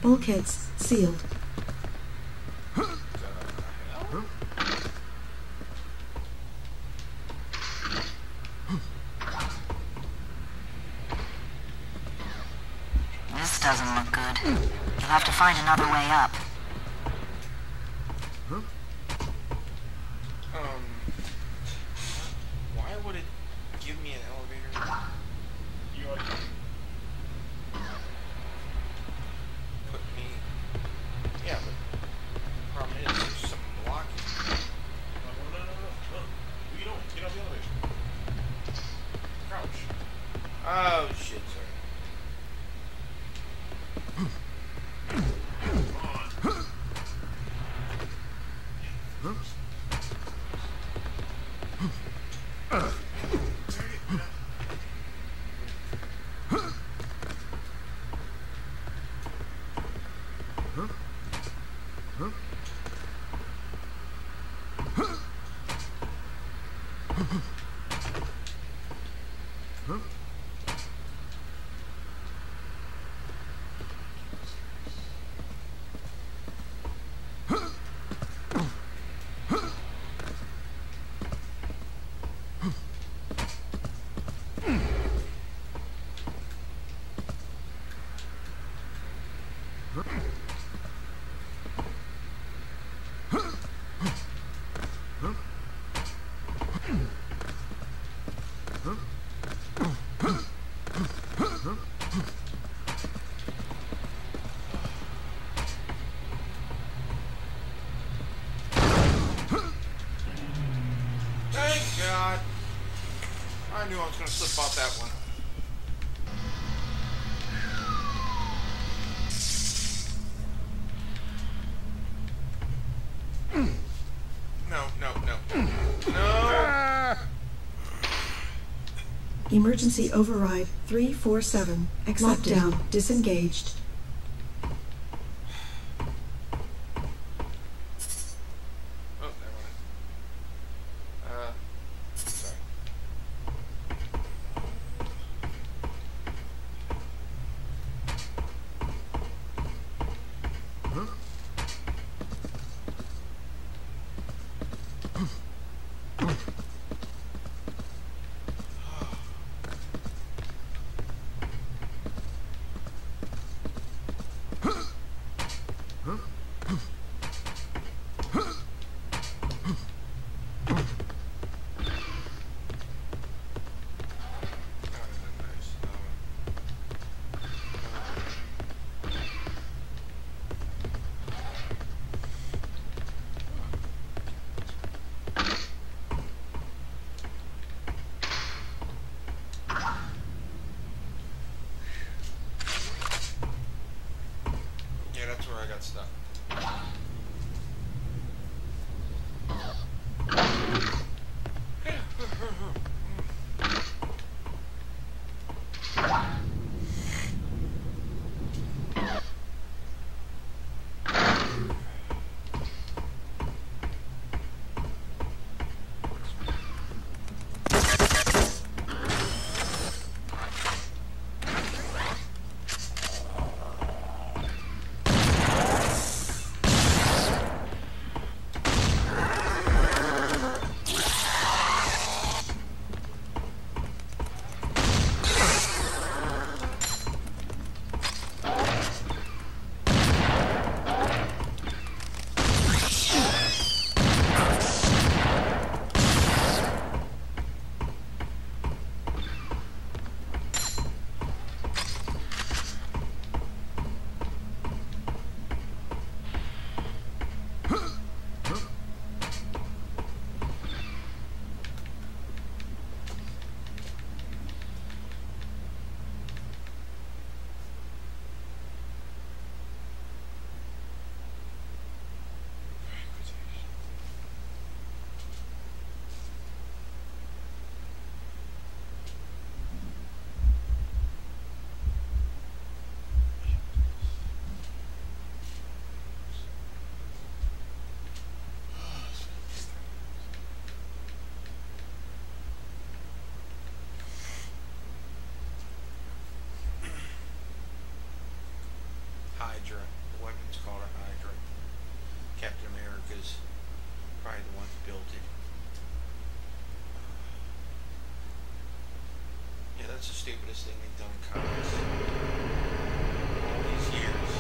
Bulkheads sealed. This doesn't look good. You'll have to find another way up. Why would it give me an elevator? You already put me. Yeah, but the problem is there's something blocking. No. You don't get on the elevator. Crouch. Oh shit, sorry. Thank God. I knew I was going to slip off that one. No. Emergency override 347. Lockdown disengaged. Oh, never mind. Sorry. It's called a Hydra. Captain America's probably the one who built it. Yeah, that's the stupidest thing they've done in comics. All these years.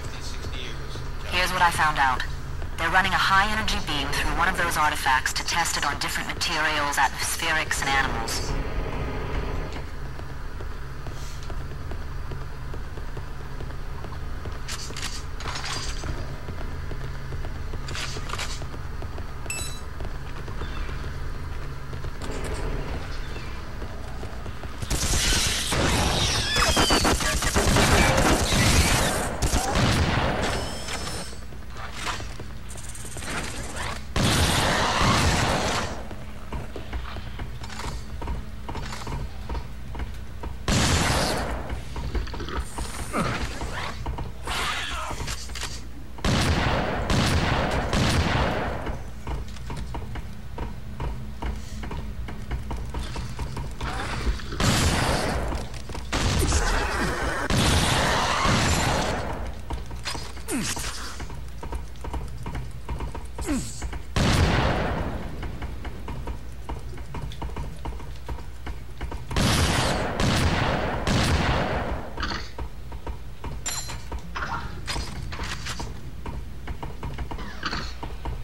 50, 60 years. Here's what I found out. They're running a high-energy beam through one of those artifacts to test it on different materials, atmospherics, and animals.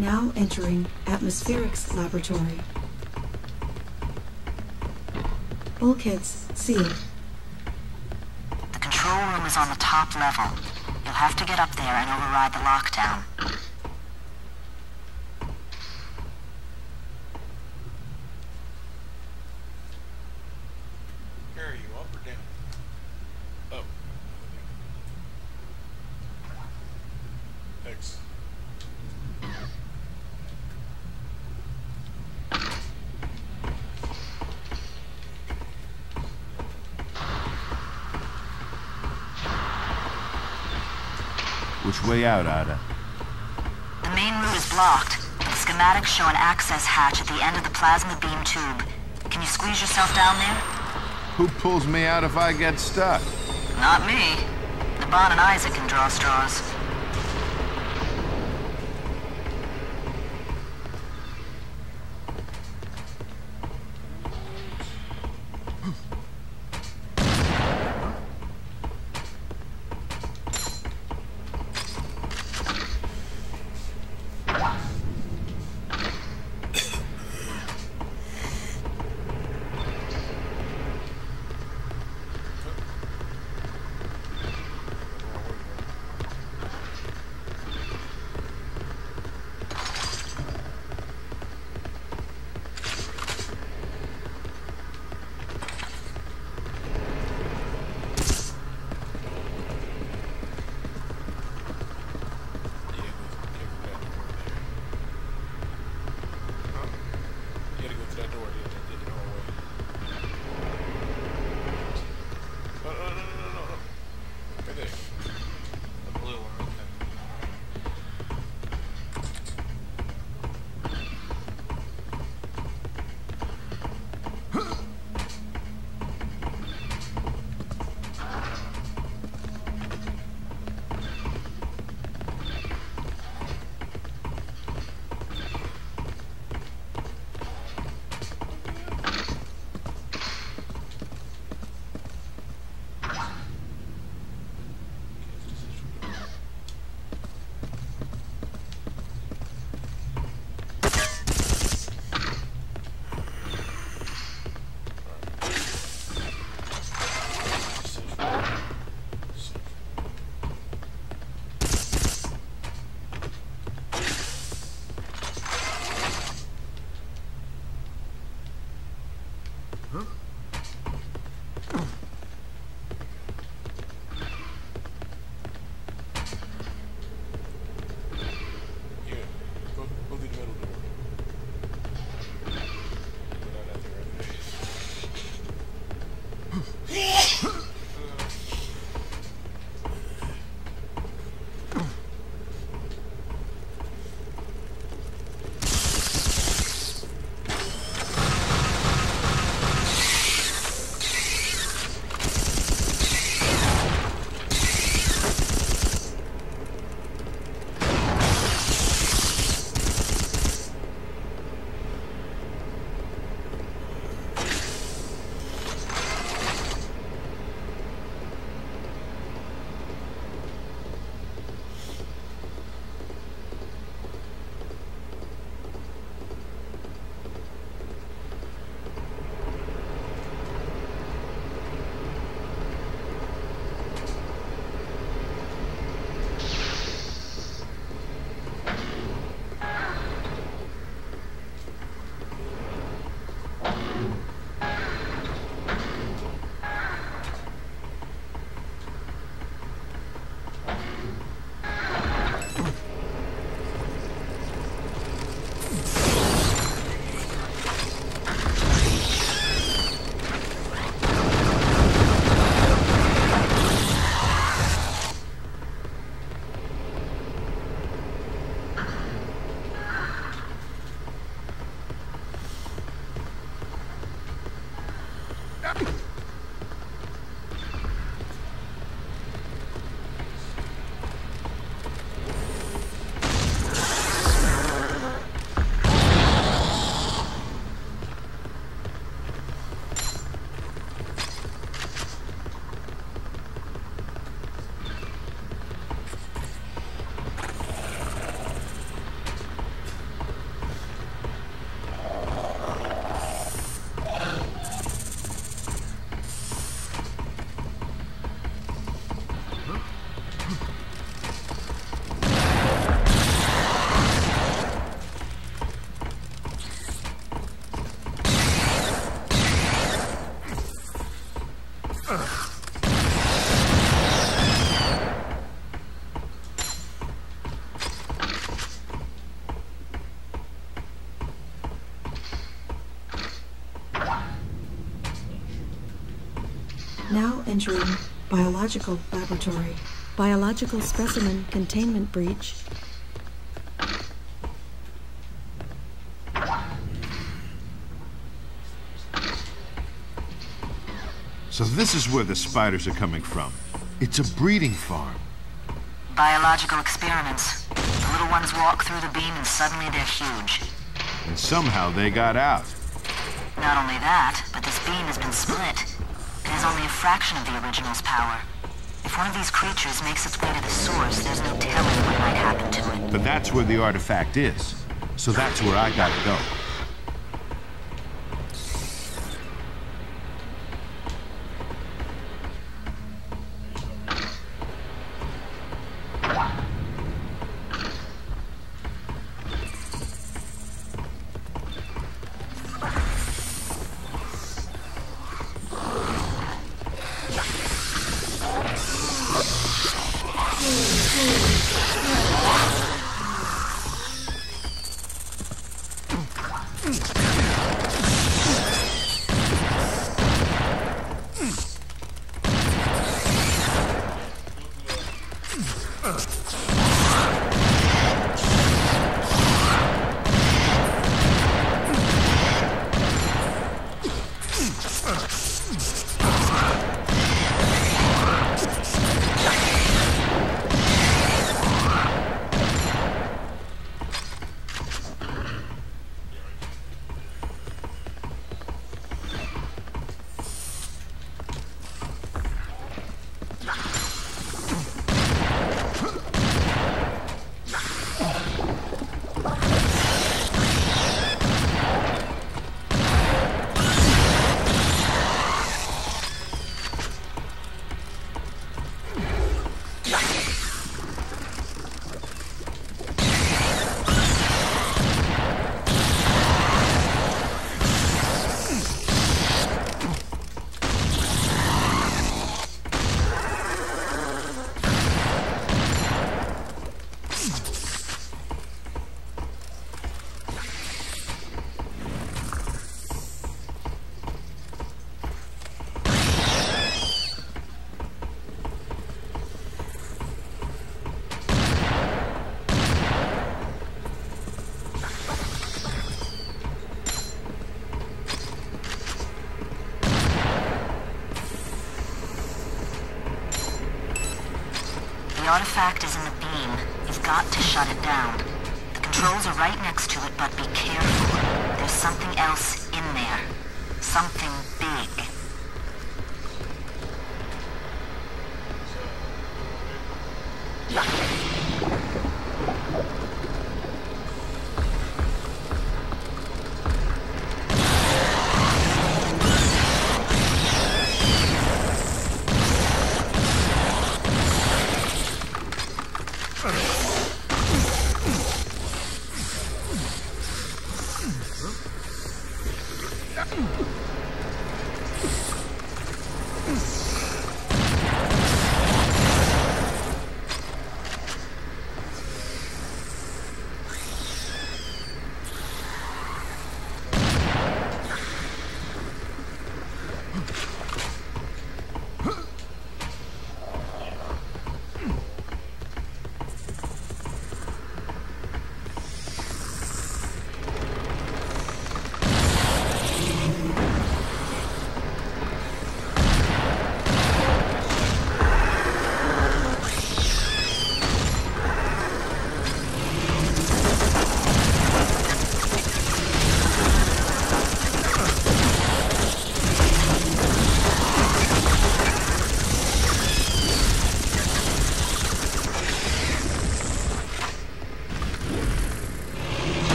Now entering Atmospherics Laboratory. Bulkheads sealed. The control room is on the top level. You'll have to get up there and override the lockdown. Here, are you up or down? Up. X. Which way out, Ada? The main route is blocked, but the schematics show an access hatch at the end of the plasma beam tube. Can you squeeze yourself down there? Who pulls me out if I get stuck? Not me. Naban and Isaac can draw straws. Now entering biological laboratory. Biological specimen containment breach. So this is where the spiders are coming from. It's a breeding farm. Biological experiments. The little ones walk through the beam and suddenly they're huge. And somehow they got out. Not only that, but this beam has been split. It has only a fraction of the original's power. If one of these creatures makes its way to the source, there's no telling what might happen to it. But that's where the artifact is. So that's where I gotta go. The artifact is in the beam. You've got to shut it down. The controls are right next to it, but be careful. There's something else in there. Something big.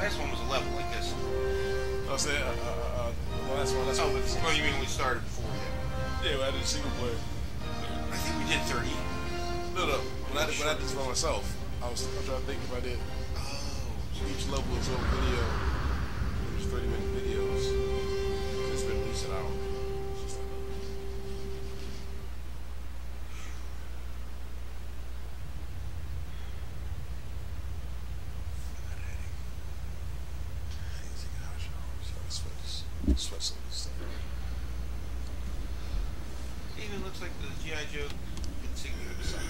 last one was a level like this. I said, the last one. Oh, you mean we started before? Yeah, I did single player. I think we did 30. No. When I did this by myself, I'm trying to think if I did. Oh. Each level is a video. There's 30-minute videos. It's been at least an hour. Sweat some of this stuff. Even looks like the G.I. Joe insignia or something.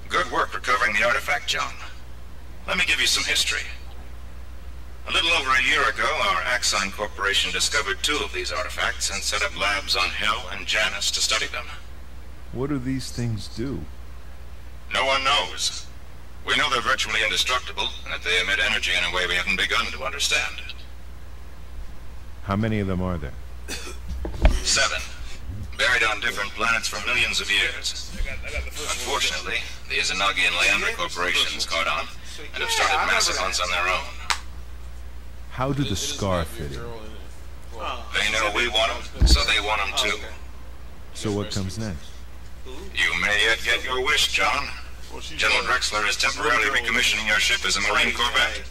Good work recovering the artifact, John. Let me give you some history. A little over a year ago, our Axine Corporation discovered 2 of these artifacts and set up labs on Hell and Janus to study them. What do these things do? No one knows. We know they're virtually indestructible, and that they emit energy in a way we haven't begun to understand. How many of them are there? 7. Buried on different planets for millions of years. Unfortunately, the Izanagi and Leandra corporations caught on, and have started massive hunts on their own. How do the Scar fit in? They know we want them, so they want them too. So what comes next? You may yet get your wish, John. General Drexler is temporarily recommissioning your ship as a Marine corvette.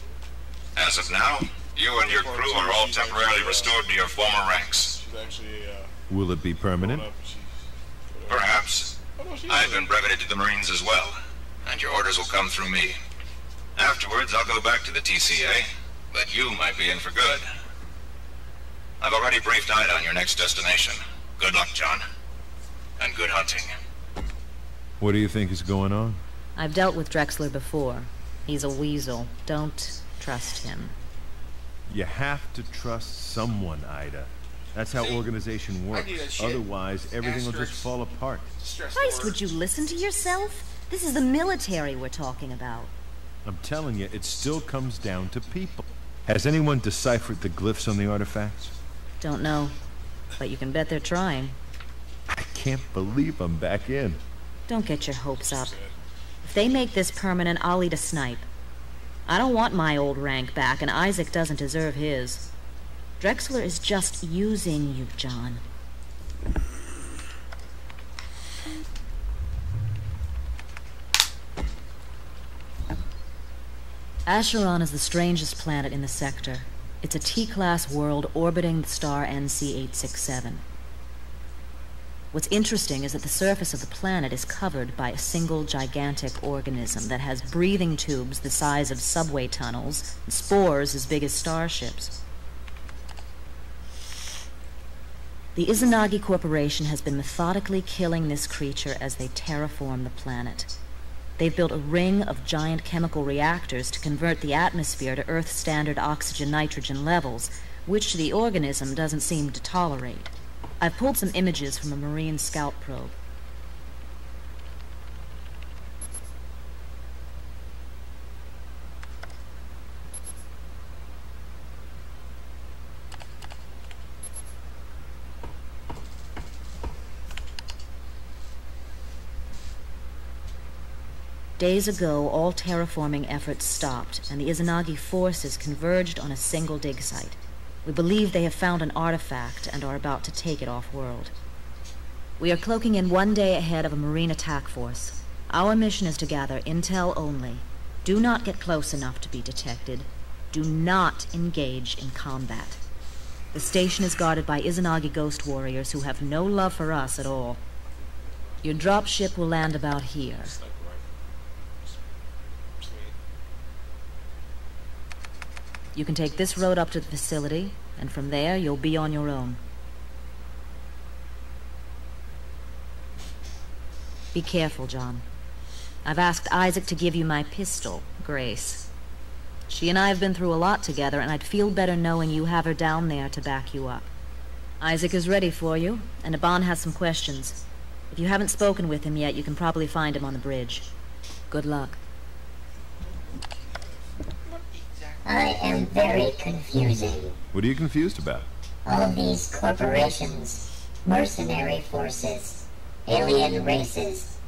As of now, you and your crew are all temporarily restored to your former ranks. Will it be permanent? Perhaps. I've been breveted to the Marines as well, and your orders will come through me. Afterwards, I'll go back to the TCA, but you might be in for good. I've already briefed Ida on your next destination. Good luck, John. And good hunting. What do you think is going on? I've dealt with Drexler before. He's a weasel. Don't trust him. You have to trust someone, Ida. That's how organization works. Otherwise, everything will just fall apart. Christ, would you listen to yourself? This is the military we're talking about. I'm telling you, it still comes down to people. Has anyone deciphered the glyphs on the artifacts? Don't know, but you can bet they're trying. I can't believe I'm back in. Don't get your hopes up. If they make this permanent, I'll eat a snipe. I don't want my old rank back, and Isaac doesn't deserve his. Drexler is just using you, John. Acheron is the strangest planet in the sector. It's a T-class world orbiting the star NC-867. What's interesting is that the surface of the planet is covered by a single gigantic organism that has breathing tubes the size of subway tunnels and spores as big as starships. The Izanagi Corporation has been methodically killing this creature as they terraform the planet. They've built a ring of giant chemical reactors to convert the atmosphere to Earth-standard oxygen-nitrogen levels, which the organism doesn't seem to tolerate. I've pulled some images from a Marine scout probe. Days ago, all terraforming efforts stopped, and the Izanagi forces converged on a single dig site. We believe they have found an artifact and are about to take it off-world. We are cloaking in one day ahead of a Marine attack force. Our mission is to gather intel only. Do not get close enough to be detected. Do not engage in combat. The station is guarded by Izanagi ghost warriors who have no love for us at all. Your dropship will land about here. You can take this road up to the facility, and from there you'll be on your own. Be careful, John. I've asked Isaac to give you my pistol, Grace. She and I have been through a lot together, and I'd feel better knowing you have her down there to back you up. Isaac is ready for you, and Aban has some questions. If you haven't spoken with him yet, you can probably find him on the bridge. Good luck. I am very confusing. What are you confused about? All these corporations, mercenary forces, alien races.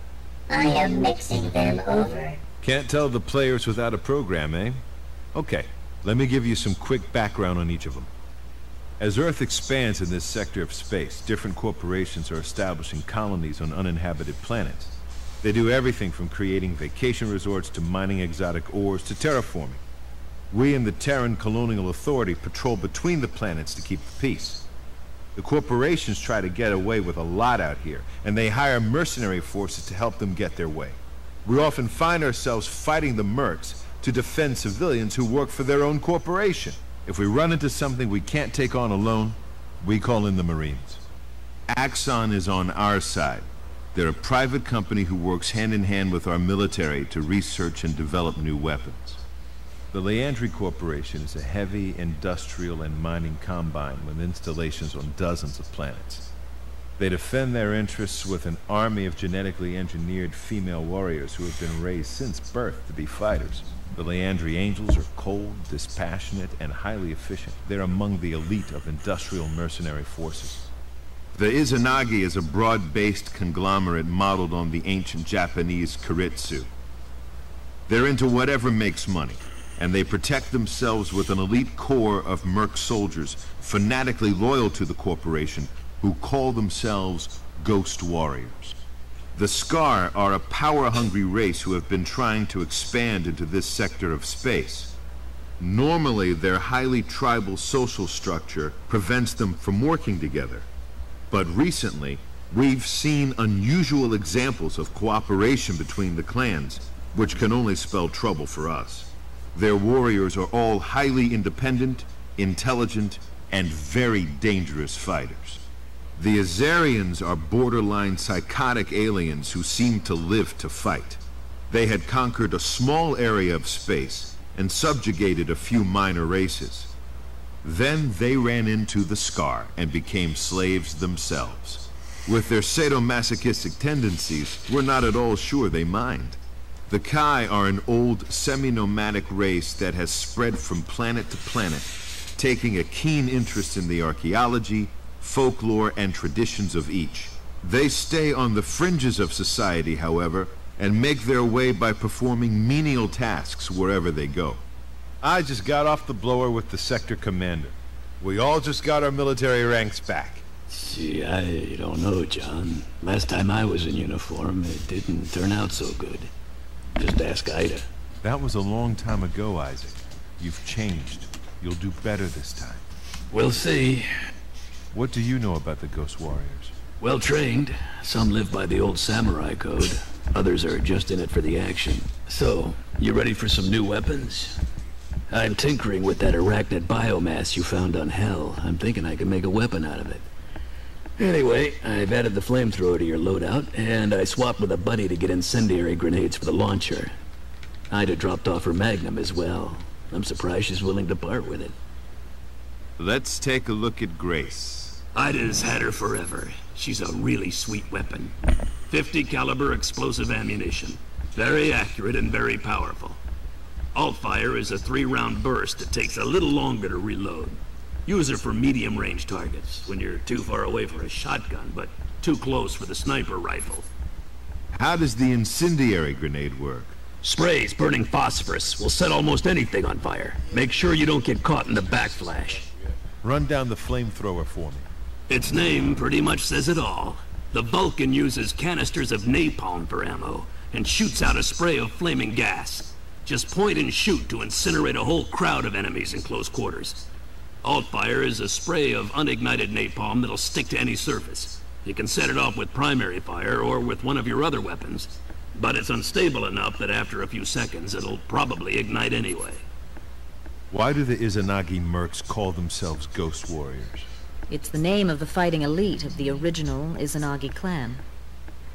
I am mixing them over. Can't tell the players without a program, eh? Okay, let me give you some quick background on each of them. As Earth expands in this sector of space, different corporations are establishing colonies on uninhabited planets. They do everything from creating vacation resorts to mining exotic ores to terraforming. We and the Terran Colonial Authority patrol between the planets to keep the peace. The corporations try to get away with a lot out here, and they hire mercenary forces to help them get their way. We often find ourselves fighting the mercs to defend civilians who work for their own corporation. If we run into something we can't take on alone, we call in the Marines. Axon is on our side. They're a private company who works hand in hand with our military to research and develop new weapons. The Leandri Corporation is a heavy industrial and mining combine with installations on dozens of planets. They defend their interests with an army of genetically engineered female warriors who have been raised since birth to be fighters. The Leandri Angels are cold, dispassionate, and highly efficient. They're among the elite of industrial mercenary forces. The Izanagi is a broad-based conglomerate modeled on the ancient Japanese Keiretsu. They're into whatever makes money, and they protect themselves with an elite corps of merc soldiers fanatically loyal to the corporation who call themselves Ghost Warriors. The Scar are a power-hungry race who have been trying to expand into this sector of space. Normally, their highly tribal social structure prevents them from working together. But recently, we've seen unusual examples of cooperation between the clans, which can only spell trouble for us. Their warriors are all highly independent, intelligent, and very dangerous fighters. The Azarians are borderline psychotic aliens who seem to live to fight. They had conquered a small area of space and subjugated a few minor races. Then they ran into the Scar and became slaves themselves. With their sadomasochistic tendencies, we're not at all sure they mind. The Kai are an old, semi-nomadic race that has spread from planet to planet, taking a keen interest in the archaeology, folklore, and traditions of each. They stay on the fringes of society, however, and make their way by performing menial tasks wherever they go. I just got off the blower with the sector commander. We all just got our military ranks back. See, I don't know, John. Last time I was in uniform, it didn't turn out so good. Just ask Ida. That was a long time ago, Isaac. You've changed. You'll do better this time. We'll see. What do you know about the Ghost Warriors? Well trained. Some live by the old samurai code. Others are just in it for the action. So, you ready for some new weapons? I'm tinkering with that arachnid biomass you found on Hell. I'm thinking I can make a weapon out of it. Anyway, I've added the flamethrower to your loadout, and I swapped with a buddy to get incendiary grenades for the launcher. Ida dropped off her Magnum as well. I'm surprised she's willing to part with it. Let's take a look at Grace. Ida's had her forever. She's a really sweet weapon. 50 caliber explosive ammunition. Very accurate and very powerful. Alt-fire is a 3-round burst that takes a little longer to reload. Use her for medium-range targets, when you're too far away for a shotgun, but too close for the sniper rifle. How does the incendiary grenade work? Sprays burning phosphorus will set almost anything on fire. Make sure you don't get caught in the backflash. Run down the flamethrower for me. Its name pretty much says it all. The Vulcan uses canisters of napalm for ammo, and shoots out a spray of flaming gas. Just point and shoot to incinerate a whole crowd of enemies in close quarters. Alt-fire is a spray of unignited napalm that'll stick to any surface. You can set it off with primary fire or with one of your other weapons, but it's unstable enough that after a few seconds it'll probably ignite anyway. Why do the Izanagi mercs call themselves Ghost Warriors? It's the name of the fighting elite of the original Izanagi clan.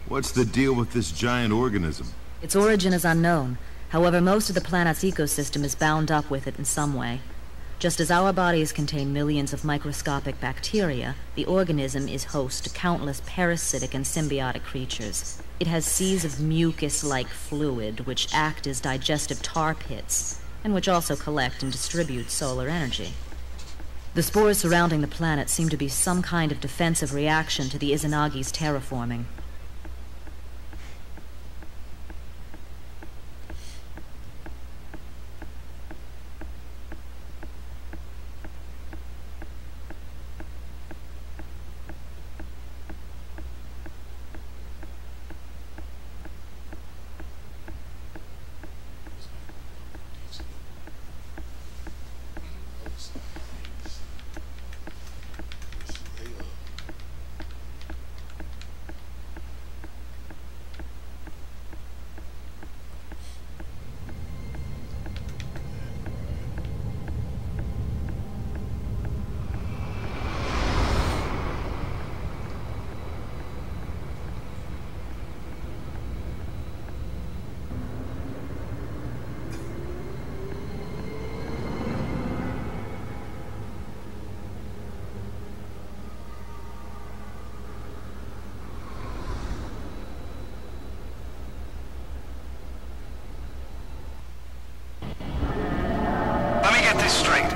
What's the deal with this giant organism? Its origin is unknown. However, most of the planet's ecosystem is bound up with it in some way. Just as our bodies contain millions of microscopic bacteria, the organism is host to countless parasitic and symbiotic creatures. It has seas of mucus-like fluid, which act as digestive tar pits, and which also collect and distribute solar energy. The spores surrounding the planet seem to be some kind of defensive reaction to the Izanagi's terraforming. Straight.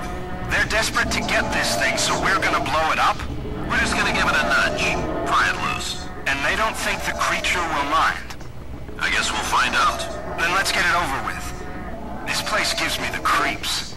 They're desperate to get this thing, so we're gonna blow it up? We're just gonna give it a nudge. Pry it loose. And they don't think the creature will mind? I guess we'll find out. Then let's get it over with. This place gives me the creeps.